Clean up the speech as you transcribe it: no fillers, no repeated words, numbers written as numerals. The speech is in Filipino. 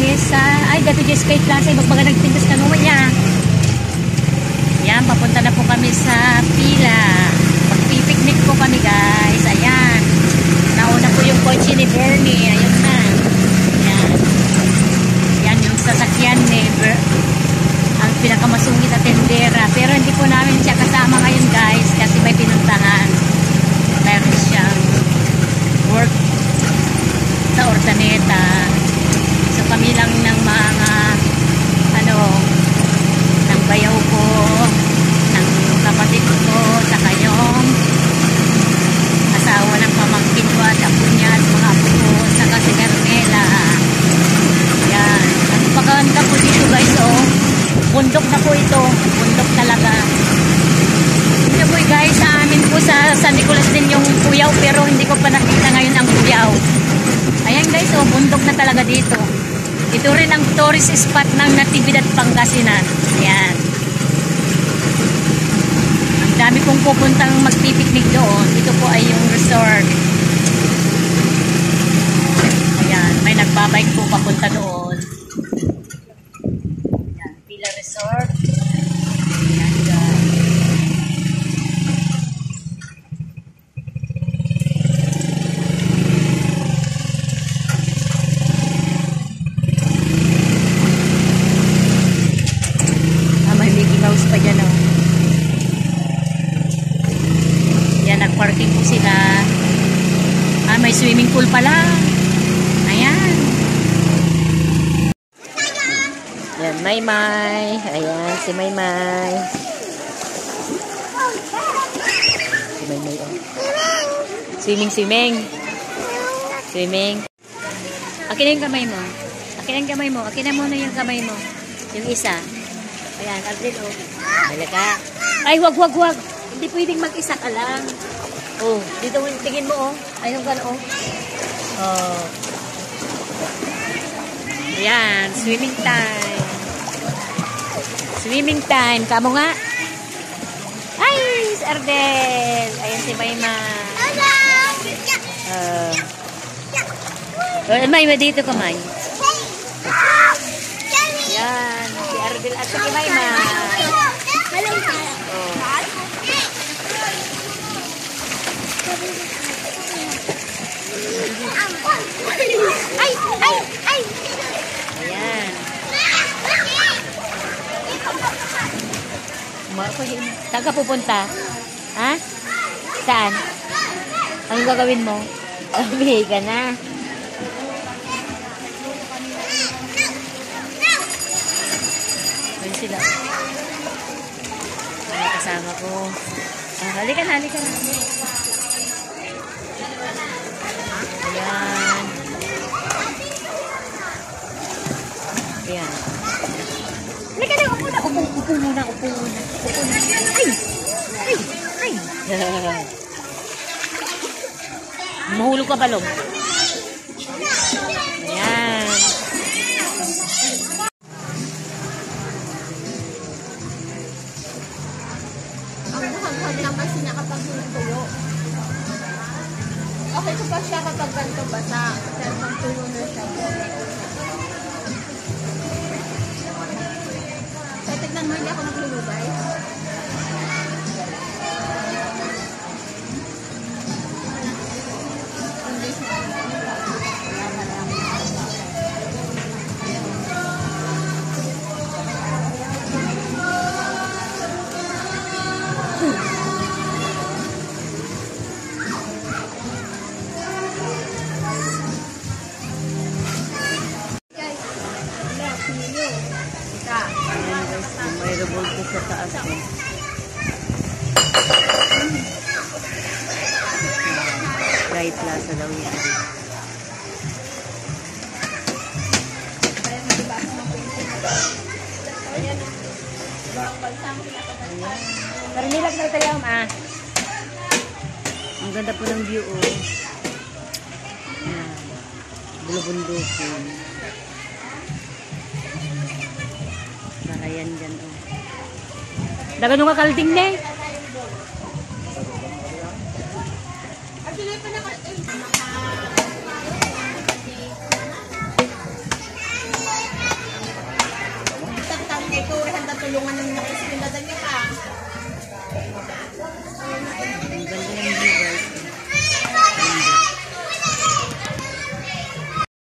kami sa, ay, dato dyan Sky Plaza, magbaga nagtindas ka naman niya. Yan, papunta na po kami sa pila. Magpipiknik po kami, guys. Ayan. Nauna po yung kotse ni Bernie. Ayun na. Yan. Yan yung sasakyan ni ang pinakamasungit na tendera. Pero hindi po namin siya kasama ngayon, guys, kasi may pinuntahan. Meron siyang work sa Ordaneta. So kami lang ng mga ng bayaw ko, ng kapatid ko, saka yung asawa ng pamangkin ko at apo niya at mga apo ko, saka si Carmela. Yan. At pagkanta po dito, guys, oh. Bundok na po ito. Bundok talaga. Ito po, guys, sa amin po sa San Nicolas din yung Cuyao, pero hindi ko pa nakita ngayon ang Cuyao. Ayan, guys, oh, bundok na talaga dito. Ito rin ang tourist spot ng Natividad, Pangasinan. Ayan. Ang dami pong pupuntang magpipiknik doon. Ito po ay yung resort. Ayan, may nagbabike po papunta doon. Ayan, Pila Resort. Ayan, guys. Pa dyan, oh. Yan, nagparking po sila. May swimming pool pala. Ayan. Yan, Maymay. Ayan, si Maymay. Si Maymay, oh. Swimming. Akin na yung kamay mo. Akin na muna yung kamay mo. Yung isa. Ayan, Ardel, oh. Halika. Ay, wag. Hindi pwedeng mag-isa ka lang. Oh, dito, tingin mo, oh. Ayun ka, oh. Oh. Ayan, swimming time. Kamo nga. Ay, si Ardel. Ayan si Mayma. Mayma, dito ka, May. Yan, si Ardel at si Mayma. Oh. Ay! Ayan. Saan ka pupunta? Ha? Saan? Anong gagawin mo? Sabi ka na. Sila. Ay, kasama ko. Halika na. Ayan. Halika na, upo muna. Ay. Mahulog ka balong. Ayan. Lang kasi niya kapag tuyo. Okay ko pa siya kapag ganito basa. Pero pag tuyo na siya. So, tignan mo, hindi ako naglulubay. Mayroon po sa taas. Sky Plaza daw yan. Pero nilag na tayo, ma. Ang ganda po ng view, oh. Bulubundukin. Ayan dyan, oh. Dagan nung kakalding na eh. natulungan ng nakisipin na niya pa.